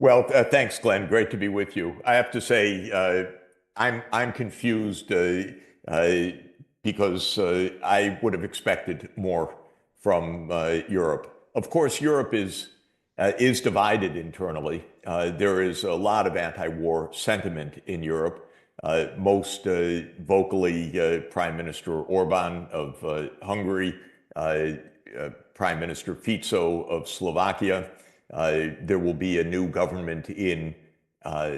Well, thanks, Glenn. Great to be with you. I have to say, I'm confused uh, because I would have expected more from Europe. Of course, Europe is divided internally. There is a lot of anti-war sentiment in Europe. Most vocally, Prime Minister Orban of Hungary, uh, Prime Minister Fico of Slovakia. There will be a new government uh,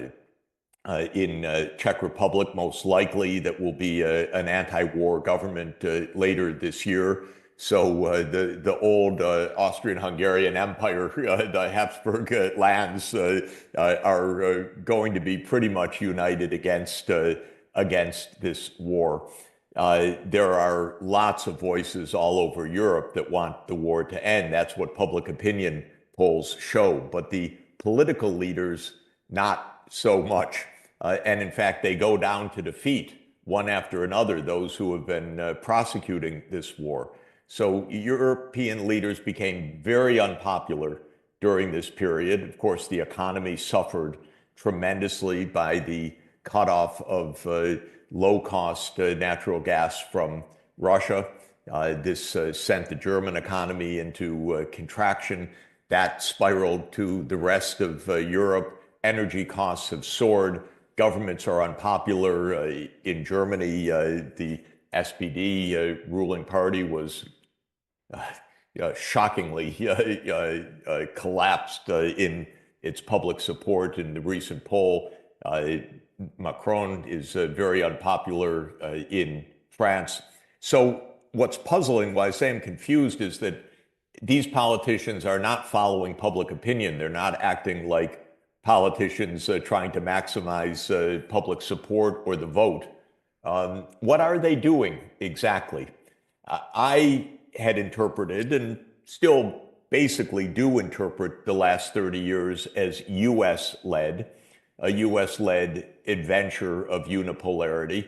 in Czech Republic, most likely, that will be an anti-war government later this year. So the old Austrian-Hungarian Empire, the Habsburg lands, are going to be pretty much united against this war. There are lots of voices all over Europe that want the war to end. That's what public opinion polls show. But the political leaders, not so much. And in fact, they go down to defeat one after another those who have been prosecuting this war. So European leaders became very unpopular during this period. Of course, the economy suffered tremendously by the cutoff of low-cost natural gas from Russia. This sent the German economy into contraction. That spiraled to the rest of Europe. Energy costs have soared. Governments are unpopular. In Germany, the SPD ruling party was shockingly collapsed in its public support in the recent poll. Macron is very unpopular in France. So what's puzzling, why I say I'm confused, is that these politicians are not following public opinion. They're not acting like politicians trying to maximize public support or the vote. What are they doing exactly? I had interpreted, and still basically do interpret, the last 30 years as US-led, a US-led adventure of unipolarity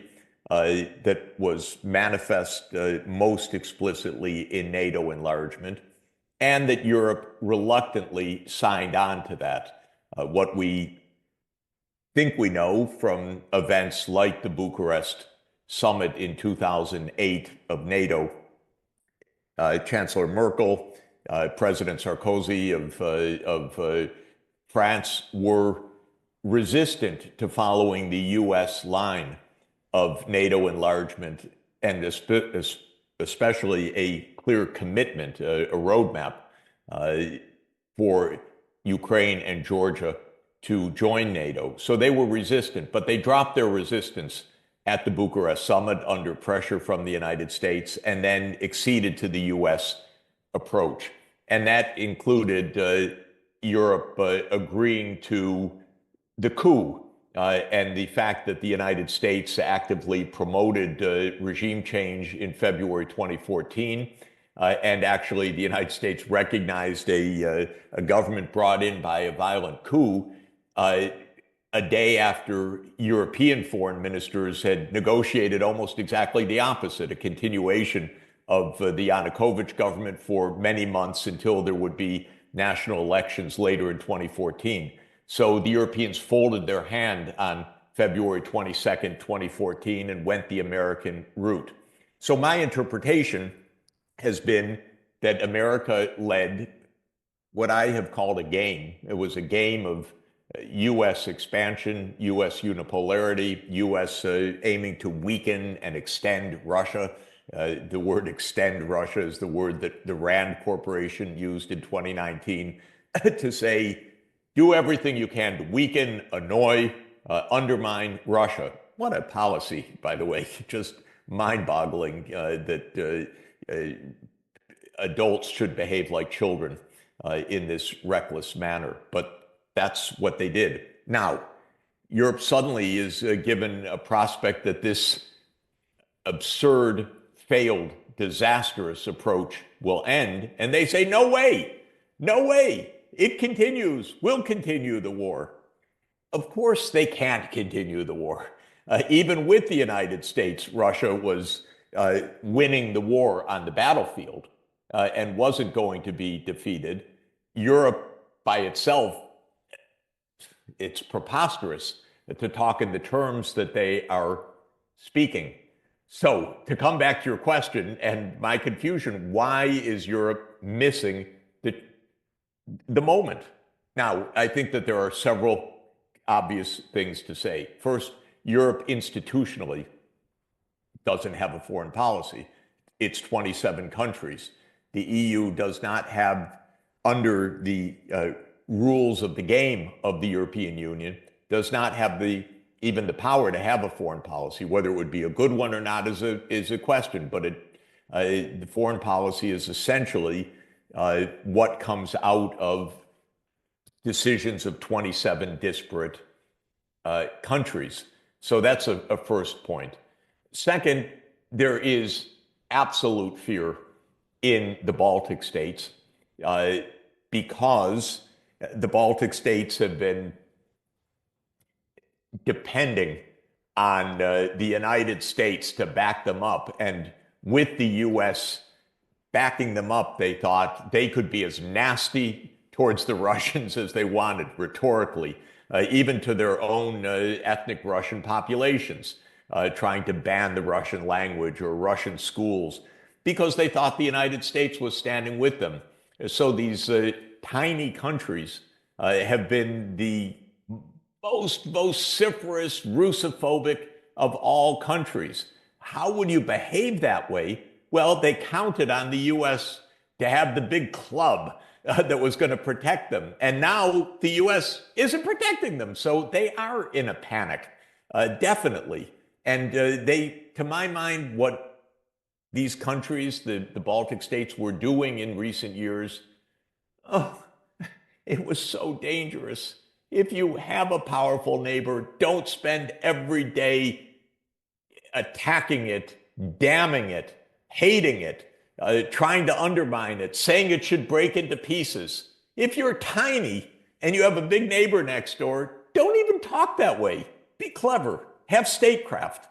that was manifest most explicitly in NATO enlargement, and that Europe reluctantly signed on to that. What we think we know from events like the Bucharest summit in 2008 of NATO, Chancellor Merkel, President Sarkozy of France were resistant to following the US line of NATO enlargement, and especially a clear commitment, a roadmap for Ukraine and Georgia to join NATO. So they were resistant, but they dropped their resistance at the Bucharest summit under pressure from the United States, and then acceded to the US approach. And that included Europe agreeing to the coup and the fact that the United States actively promoted regime change in February 2014. And actually, the United States recognized a government brought in by a violent coup a day after European foreign ministers had negotiated almost exactly the opposite, a continuation of the Yanukovych government for many months until there would be national elections later in 2014. So the Europeans folded their hand on February 22nd, 2014, and went the American route. So my interpretation has been that America led what I have called a game. It was a game of US expansion, US unipolarity, US aiming to weaken and extend Russia. The word extend Russia is the word that the Rand Corporation used in 2019 to say, do everything you can to weaken, annoy, undermine Russia. What a policy, by the way, just mind-boggling that adults should behave like children in this reckless manner. But that's what they did. Now, Europe suddenly is given a prospect that this absurd, failed, disastrous approach will end. And they say, no way, no way. It continues. We'll continue the war. Of course, they can't continue the war. Even with the United States, Russia was winning the war on the battlefield and wasn't going to be defeated. Europe by itself it's preposterous to talk in the terms that they are speaking. So, to come back to your question and my confusion, why is Europe missing the, the moment? Now, I think that there are several obvious things to say. First, Europe institutionally doesn't have a foreign policy. It's 27 countries. The EU does not have, under the rules of the game of the European Union, does not have even the power to have a foreign policy. Whether it would be a good one or not is a question, but the foreign policy is essentially what comes out of decisions of 27 disparate countries. So that's a first point. Second, there is absolute fear in the Baltic states because the Baltic states have been depending on the United States to back them up. And with the U.S. backing them up, they thought they could be as nasty towards the Russians as they wanted, rhetorically, even to their own ethnic Russian populations, trying to ban the Russian language or Russian schools, because they thought the United States was standing with them. So these tiny countries have been the most vociferous, Russophobic of all countries. How would you behave that way? Well, they counted on the U.S. to have the big club that was going to protect them. And now the U.S. isn't protecting them. So they are in a panic, definitely. And to my mind, what these countries, the Baltic states, were doing in recent years, oh, it was so dangerous. If you have a powerful neighbor, don't spend every day attacking it, damning it, hating it, trying to undermine it, saying it should break into pieces. If you're tiny and you have a big neighbor next door, don't even talk that way. Be clever. Have statecraft.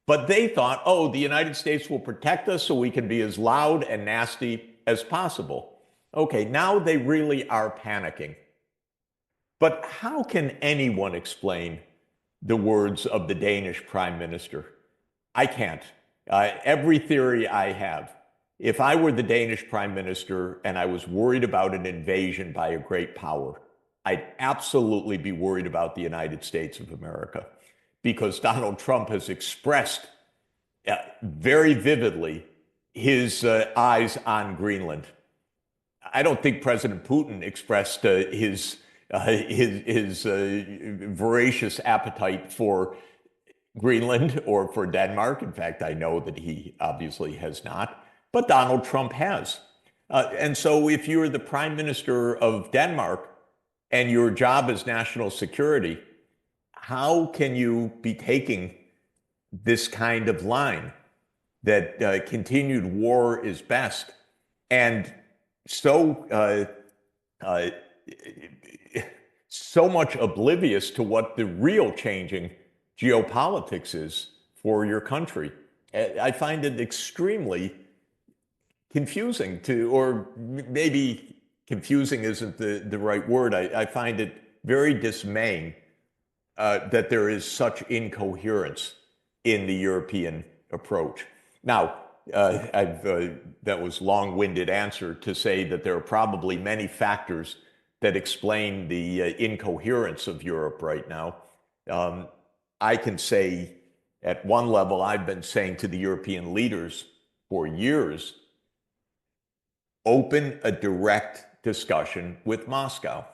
But they thought, oh, the United States will protect us so we can be as loud and nasty as possible. Okay, now they really are panicking. But how can anyone explain the words of the Danish prime minister? I can't. Every theory I have, if I were the Danish prime minister and I was worried about an invasion by a great power, I'd absolutely be worried about the United States of America, because Donald Trump has expressed very vividly his eyes on Greenland. I don't think President Putin expressed his voracious appetite for Greenland or for Denmark. In fact, I know that he obviously has not, but Donald Trump has. And so if you're the prime minister of Denmark and your job is national security, how can you be taking this kind of line that continued war is best, and so much oblivious to what the real changing geopolitics is for your country? I find it extremely confusing or maybe confusing isn't the right word. I find it very dismaying that there is such incoherence in the European approach. Now, that was long-winded answer to say that there are probably many factors that explain the incoherence of Europe right now. I can say at one level, I've been saying to the European leaders for years, open a direct discussion with Moscow.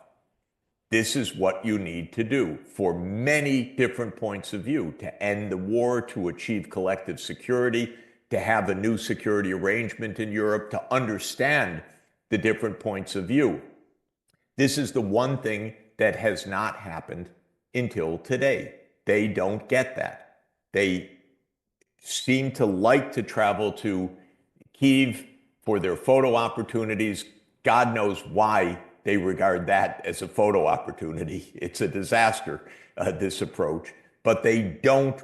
This is what you need to do for many different points of view: to end the war, to achieve collective security, to have a new security arrangement in Europe, to understand the different points of view. This is the one thing that has not happened until today. They don't get that. They seem to like to travel to Kyiv for their photo opportunities. God knows why they regard that as a photo opportunity. It's a disaster, this approach. But they don't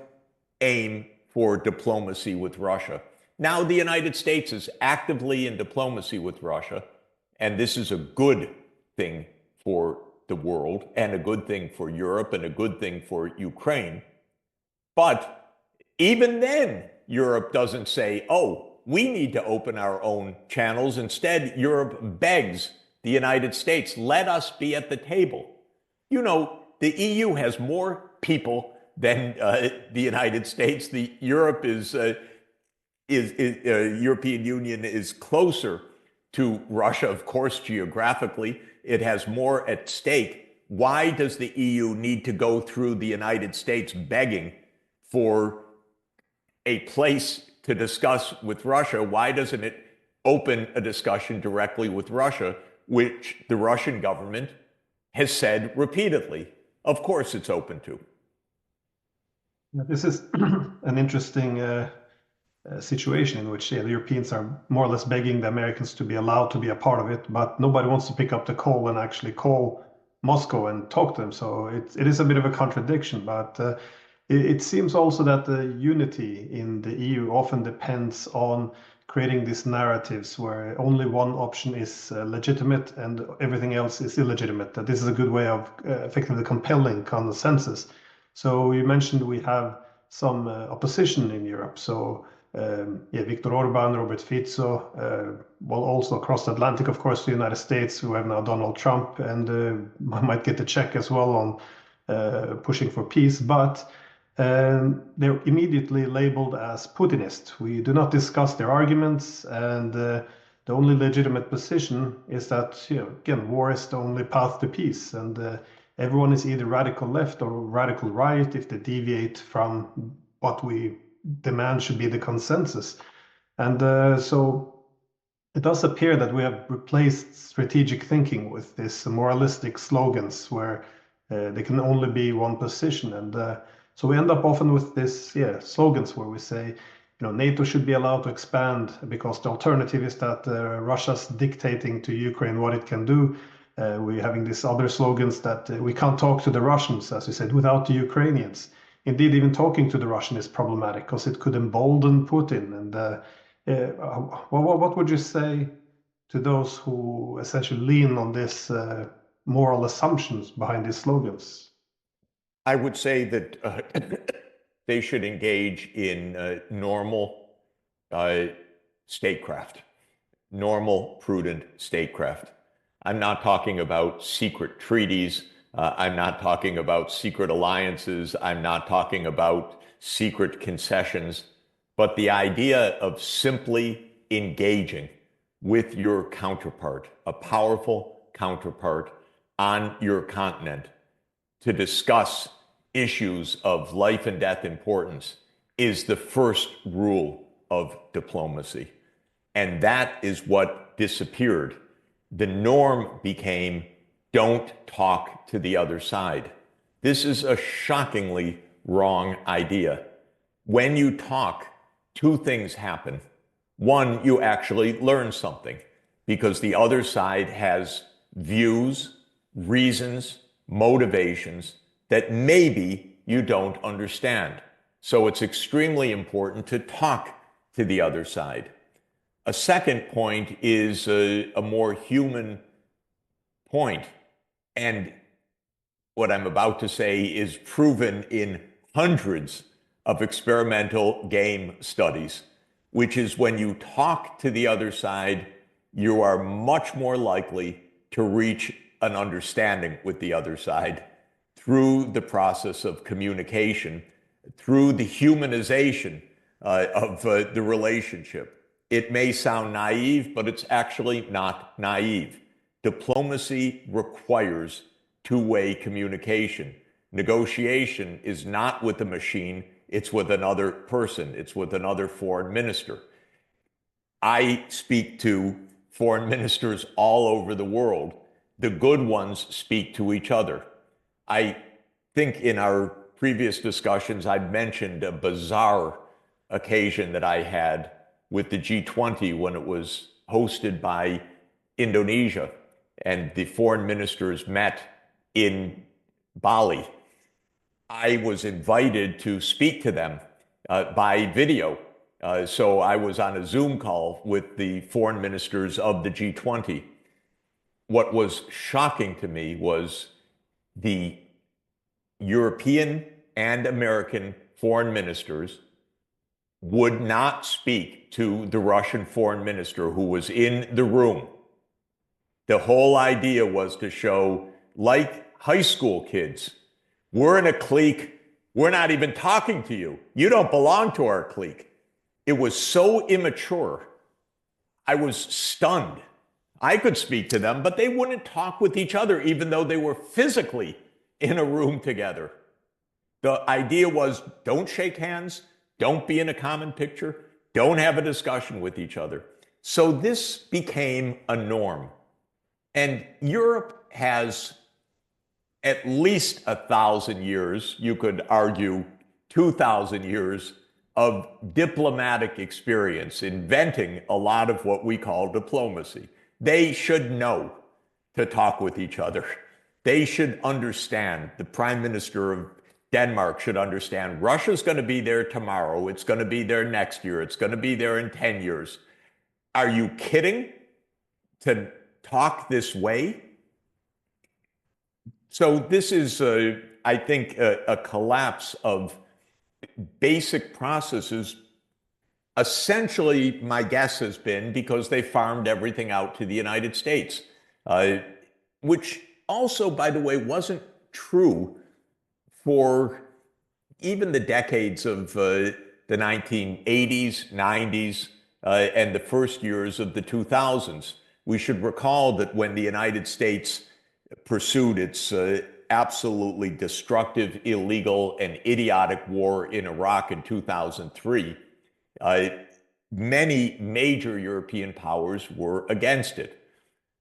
aim for diplomacy with Russia. Now, the United States is actively in diplomacy with Russia, and this is a good thing for the world and a good thing for Europe and a good thing for Ukraine. But even then, Europe doesn't say, oh, we need to open our own channels. Instead, Europe begs the United States, let us be at the table. You know, the EU has more people than the United States. The European Union is closer to Russia, of course, geographically. It has more at stake. Why does the EU need to go through the United States begging for a place to discuss with Russia? Why doesn't it open a discussion directly with Russia, which the Russian government has said repeatedly, of course it's open to? This is an interesting situation in which the Europeans are more or less begging the Americans to be allowed to be a part of it, but nobody wants to pick up the call and actually call Moscow and talk to them. So it is a bit of a contradiction, but it seems also that the unity in the EU often depends on creating these narratives where only one option is legitimate and everything else is illegitimate. That this is a good way of effectively compelling consensus. So you mentioned we have some opposition in Europe. So Viktor Orban, Robert Fico, well, also across the Atlantic, of course, the United States, we have now Donald Trump, and might get the check as well on pushing for peace, but they're immediately labeled as Putinist. We do not discuss their arguments, and the only legitimate position is that, again, war is the only path to peace, and everyone is either radical left or radical right if they deviate from what we demand should be the consensus. And so it does appear that we have replaced strategic thinking with this moralistic slogans where there can only be one position. And so we end up often with this, slogans where we say, NATO should be allowed to expand because the alternative is that Russia's dictating to Ukraine what it can do. We're having these other slogans that we can't talk to the Russians, as you said, without the Ukrainians. Indeed, even talking to the Russian is problematic because it could embolden Putin. And what would you say to those who essentially lean on this moral assumptions behind these slogans? I would say that they should engage in normal statecraft, normal, prudent statecraft. I'm not talking about secret treaties. I'm not talking about secret alliances. I'm not talking about secret concessions, but the idea of simply engaging with your counterpart, a powerful counterpart on your continent, to discuss issues of life and death importance is the first rule of diplomacy. And that is what disappeared. The norm became, don't talk to the other side. This is a shockingly wrong idea. When you talk, two things happen. One, you actually learn something because the other side has views, reasons, motivations that maybe you don't understand. So it's extremely important to talk to the other side. A second point is a more human point. And what I'm about to say is proven in hundreds of experimental game studies, which is when you talk to the other side, you are much more likely to reach an understanding with the other side through the process of communication, through the humanization of the relationship. It may sound naive, but it's actually not naive. Diplomacy requires two-way communication. Negotiation is not with the machine, it's with another person, it's with another foreign minister. I speak to foreign ministers all over the world. The good ones speak to each other. I think in our previous discussions, I mentioned a bizarre occasion that I had with the G20 when it was hosted by Indonesia, and the foreign ministers met in Bali. I was invited to speak to them by video. So I was on a Zoom call with the foreign ministers of the G20. What was shocking to me was the European and American foreign ministers would not speak to the Russian foreign minister who was in the room. The whole idea was to show, like high school kids, we're in a clique. We're not even talking to you. You don't belong to our clique. It was so immature. I was stunned. I could speak to them, but they wouldn't talk with each other, even though they were physically in a room together. The idea was don't shake hands, don't be in a common picture, don't have a discussion with each other. So this became a norm. And Europe has at least 1,000 years, you could argue 2,000 years of diplomatic experience, inventing a lot of what we call diplomacy. They should know to talk with each other. They should understand. The Prime Minister of Denmark should understand Russia's going to be there tomorrow. It's going to be there next year. It's going to be there in 10 years. Are you kidding to talk this way? So this is, I think, a collapse of basic processes. Essentially, my guess has been because they farmed everything out to the United States, which also, by the way, wasn't true for even the decades of the 1980s, 90s, and the first years of the 2000s. We should recall that when the United States pursued its absolutely destructive, illegal, and idiotic war in Iraq in 2003, many major European powers were against it.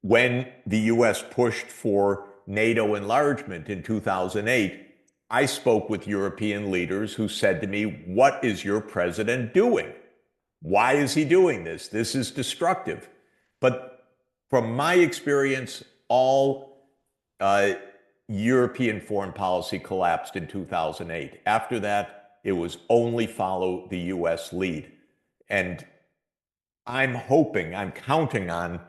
When the US pushed for NATO enlargement in 2008, I spoke with European leaders who said to me, "What is your president doing? Why is he doing this? This is destructive." But from my experience, all European foreign policy collapsed in 2008. After that, it was only follow the US lead. And I'm hoping, I'm counting on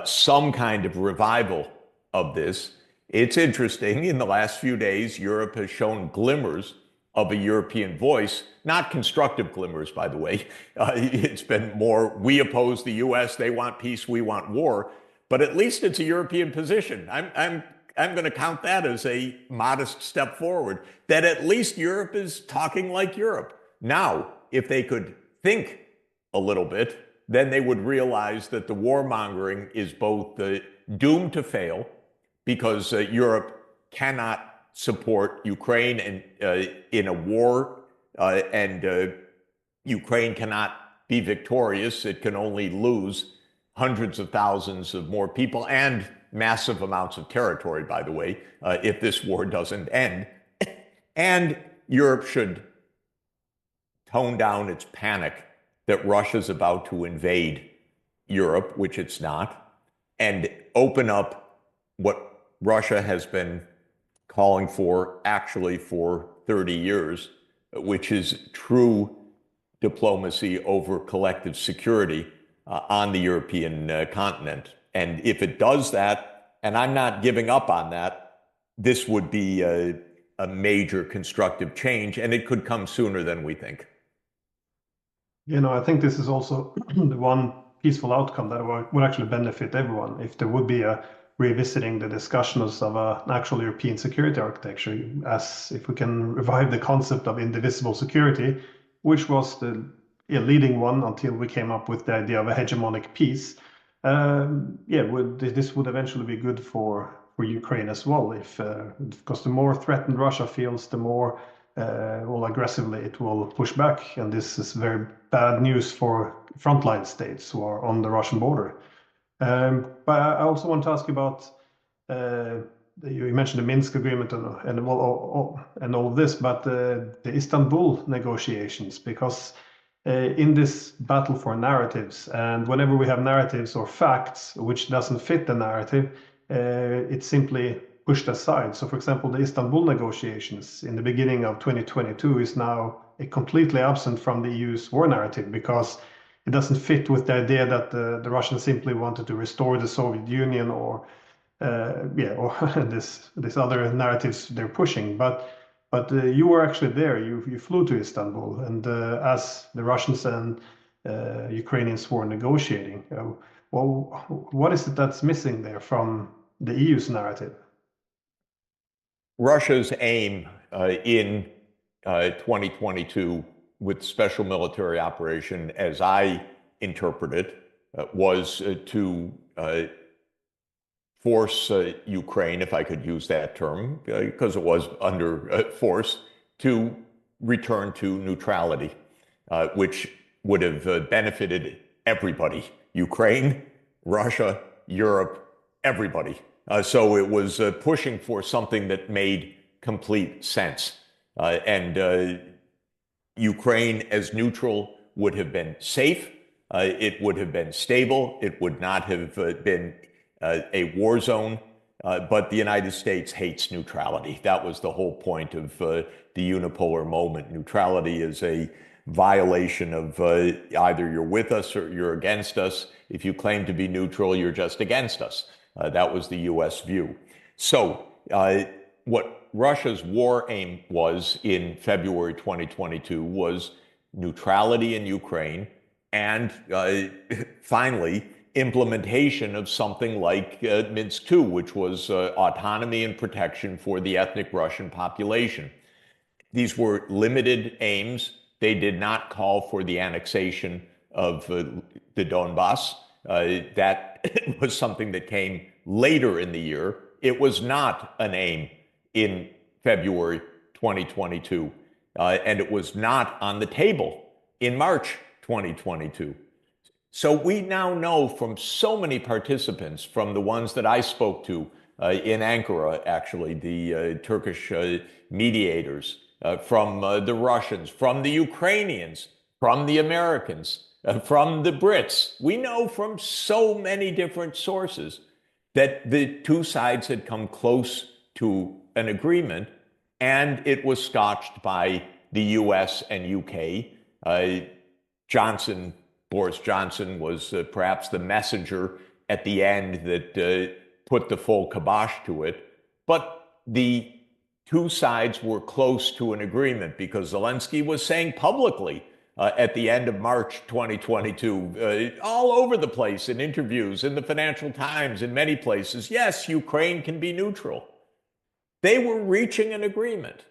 some kind of revival of this. It's interesting, in the last few days, Europe has shown glimmers of a European voice, not constructive glimmers, by the way. It's been more, we oppose the US, they want peace, we want war. But at least it's a European position. I'm going to count that as a modest step forward, that at least Europe is talking like Europe. Now, if they could think a little bit, then they would realize that the warmongering is both doomed to fail, because Europe cannot support Ukraine in a war, and Ukraine cannot be victorious. It can only lose hundreds of thousands of more people and massive amounts of territory, by the way, if this war doesn't end. And Europe should tone down its panic that Russia's about to invade Europe, which it's not, and open up what Russia has been calling for actually for 30 years, which is true diplomacy over collective security on the European continent. And if it does that, and I'm not giving up on that, this would be a major constructive change, and it could come sooner than we think. I think this is also the one peaceful outcome that would actually benefit everyone if there would be a revisiting the discussions of an actual European security architecture, as if we can revive the concept of indivisible security, which was the leading one until we came up with the idea of a hegemonic peace. This would eventually be good for Ukraine as well, because the more threatened Russia feels, the more aggressively it will push back, and this is very bad news for frontline states who are on the Russian border. But I also want to ask you about, you mentioned the Minsk agreement and all of this, but the Istanbul negotiations, because in this battle for narratives, and whenever we have narratives or facts which doesn't fit the narrative, it's simply pushed aside. So, for example, the Istanbul negotiations in the beginning of 2022 is now completely absent from the EU's war narrative, because it doesn't fit with the idea that the Russians simply wanted to restore the Soviet Union, or yeah, or this other narratives they're pushing. But you were actually there. You flew to Istanbul, and as the Russians and Ukrainians were negotiating, well, what is it that's missing there from the EU's narrative? Russia's aim in 2022 with special military operation, as I interpret it, was to force Ukraine, if I could use that term, because it was under force, to return to neutrality, which would have benefited everybody: Ukraine, Russia, Europe, everybody. So it was pushing for something that made complete sense. And Ukraine as neutral would have been safe. It would have been stable. It would not have been a war zone. But the United States hates neutrality. That was the whole point of the unipolar moment. Neutrality is a violation of either you're with us or you're against us. If you claim to be neutral, you're just against us. That was the U.S. view. So what Russia's war aim was in February 2022 was neutrality in Ukraine and finally implementation of something like Minsk II, which was autonomy and protection for the ethnic Russian population. These were limited aims. They did not call for the annexation of the Donbass. That was something that came later in the year. It was not an aim in February 2022, and it was not on the table in March 2022. So we now know from so many participants, from the ones that I spoke to in Ankara, actually, the Turkish mediators, from the Russians, from the Ukrainians, from the Americans, from the Brits. We know from so many different sources that the two sides had come close to an agreement, and it was scotched by the US and UK. Boris Johnson was perhaps the messenger at the end that put the full kibosh to it. But the two sides were close to an agreement because Zelensky was saying publicly at the end of March 2022, all over the place in interviews, in the Financial Times, in many places, yes, Ukraine can be neutral. They were reaching an agreement.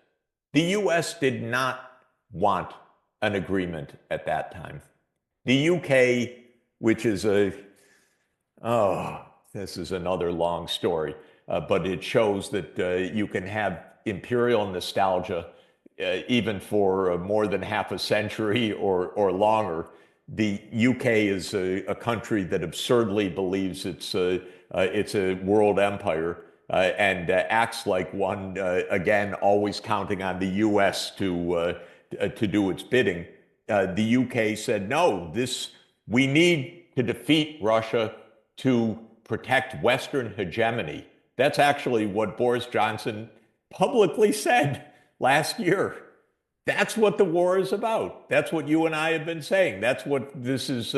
The US did not want an agreement at that time. The UK, which is this is another long story, but it shows that you can have imperial nostalgia even for more than half a century or longer. The UK is a country that absurdly believes it's a world empire and acts like one, again, always counting on the US to do its bidding. The UK said, no, we need to defeat Russia to protect Western hegemony. That's actually what Boris Johnson publicly said last year. That's what the war is about. That's what you and I have been saying. That's what this is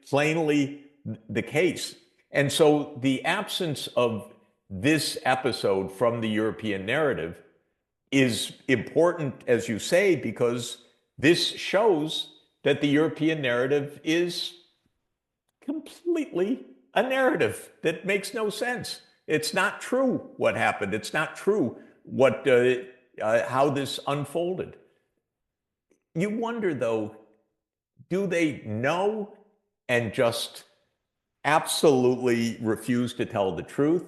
plainly the case. And so the absence of this episode from the European narrative is important, as you say, because this shows that the European narrative is completely a narrative that makes no sense. It's not true what happened. It's not true how this unfolded. You wonder, though, do they know and just absolutely refuse to tell the truth?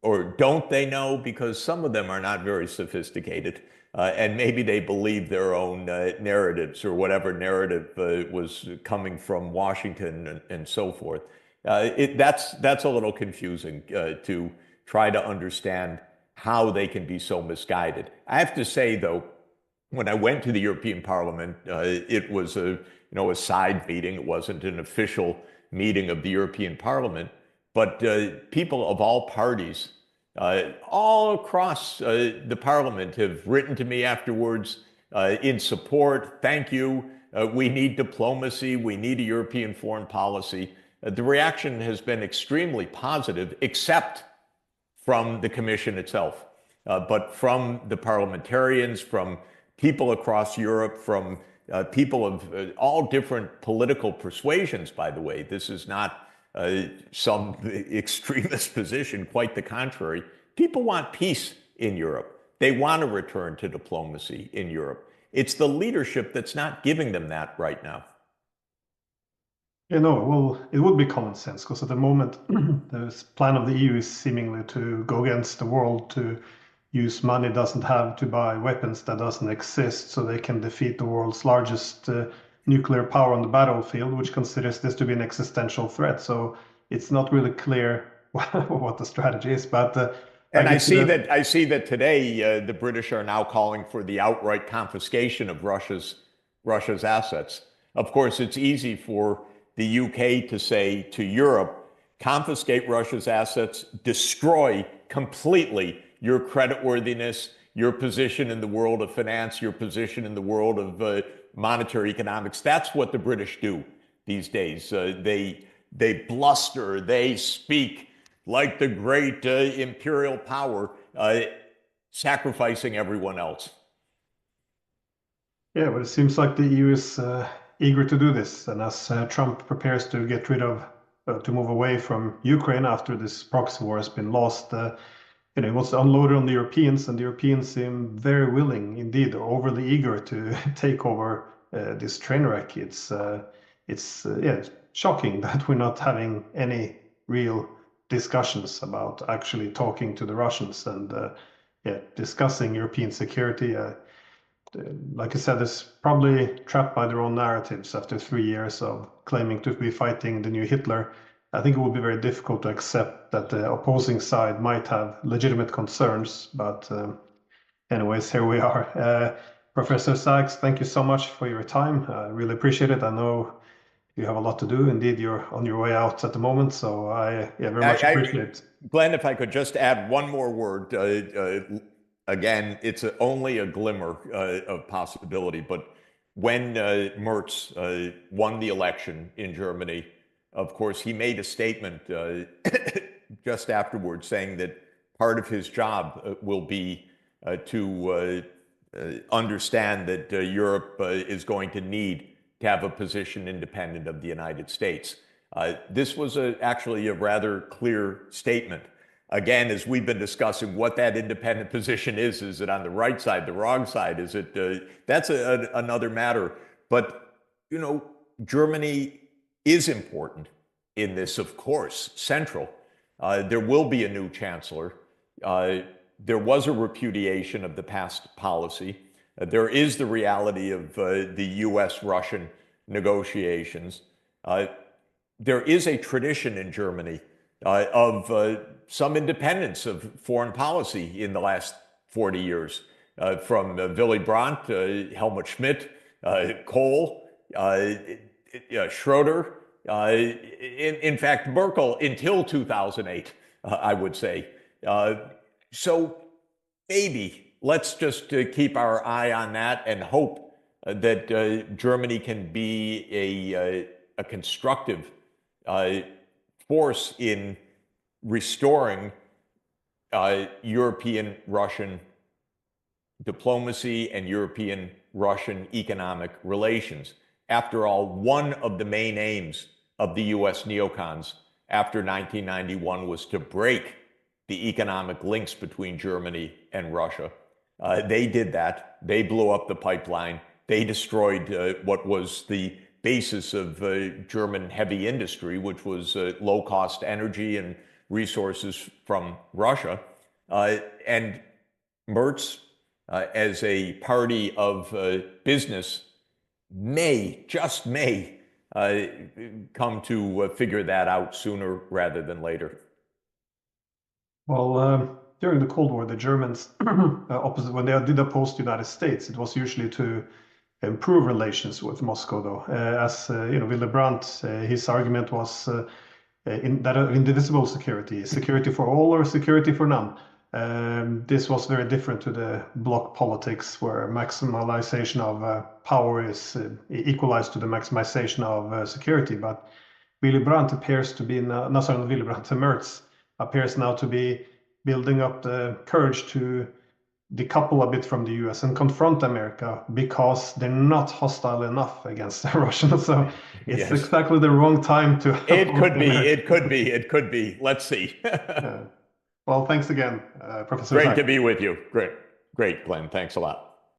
Or don't they know because some of them are not very sophisticated and maybe they believe their own narratives or whatever narrative was coming from Washington and so forth. That's a little confusing to try to understand how they can be so misguided. I have to say, though, when I went to the European Parliament, it was a side meeting. It wasn't an official meeting of the European Parliament, but people of all parties, all across the Parliament, have written to me afterwards in support. Thank you. We need diplomacy. We need a European foreign policy. The reaction has been extremely positive, except from the commission itself, but from the parliamentarians, from people across Europe, from people of all different political persuasions, by the way. This is not some extremist position, quite the contrary. People want peace in Europe. They want a return to diplomacy in Europe. It's the leadership that's not giving them that right now. Well, it would be common sense because at the moment, the plan of the EU is seemingly to go against the world, to use money it doesn't have to buy weapons that doesn't exist so they can defeat the world's largest nuclear power on the battlefield, which considers this to be an existential threat. So it's not really clear what the strategy is, but And I see that today the British are now calling for the outright confiscation of Russia's assets. Of course, it's easy for the UK to say to Europe, confiscate Russia's assets, destroy completely your creditworthiness, your position in the world of finance, your position in the world of monetary economics. That's what the British do these days. They bluster, they speak like the great imperial power, sacrificing everyone else. Yeah, but it seems like the EU is eager to do this. And as Trump prepares to get rid of, to move away from Ukraine after this proxy war has been lost, he wants to unload it on the Europeans, and the Europeans seem very willing, indeed, overly eager to take over this train wreck. It's shocking that we're not having any real discussions about actually talking to the Russians and discussing European security. Like I said, it's probably trapped by their own narratives after 3 years of claiming to be fighting the new Hitler. I think it would be very difficult to accept that the opposing side might have legitimate concerns. But anyways, here we are. Professor Sachs, thank you so much for your time. I really appreciate it. I know you have a lot to do. Indeed, you're on your way out at the moment. So I very much appreciate it. Glenn, if I could just add one more word. Again, it's only a glimmer of possibility, but when Merz won the election in Germany, of course, he made a statement just afterwards saying that part of his job will be to understand that Europe is going to need to have a position independent of the United States. This was actually a rather clear statement. Again, as we've been discussing, what that independent position is it on the right side, the wrong side? Is it, that's another matter. But, Germany is important in this, of course, central. There will be a new chancellor. There was a repudiation of the past policy. There is the reality of the US-Russian negotiations. There is a tradition in Germany of some independence of foreign policy in the last 40 years, from Willy Brandt, Helmut Schmidt, Kohl, Schroeder, in fact, Merkel until 2008, I would say. So maybe let's just keep our eye on that and hope that Germany can be a constructive force in restoring European-Russian diplomacy and European-Russian economic relations. After all, one of the main aims of the US neocons after 1991 was to break the economic links between Germany and Russia. They did that. They blew up the pipeline. They destroyed what was the basis of German heavy industry, which was low-cost energy and resources from Russia. And Merz, as a party of business, just may come to figure that out sooner rather than later. Well, during the Cold War, the Germans, when they did oppose the United States, it was usually to improve relations with Moscow, though. As Willy Brandt, his argument was indivisible security for all or security for none. This was very different to the bloc politics, where maximization of power is equalized to the maximization of security. But Willy Brandt appears to be, Willy Brandt, Merz appears now to be building up the courage to decouple a bit from the US and confront America because they're not hostile enough against the Russians. So it's Yes, exactly the wrong time to it approach could the be. It could Americans. be. It could be. Let's see. Well, thanks again, Professor Great Sachs. to be with you. Great. Great, Glenn. Thanks a lot.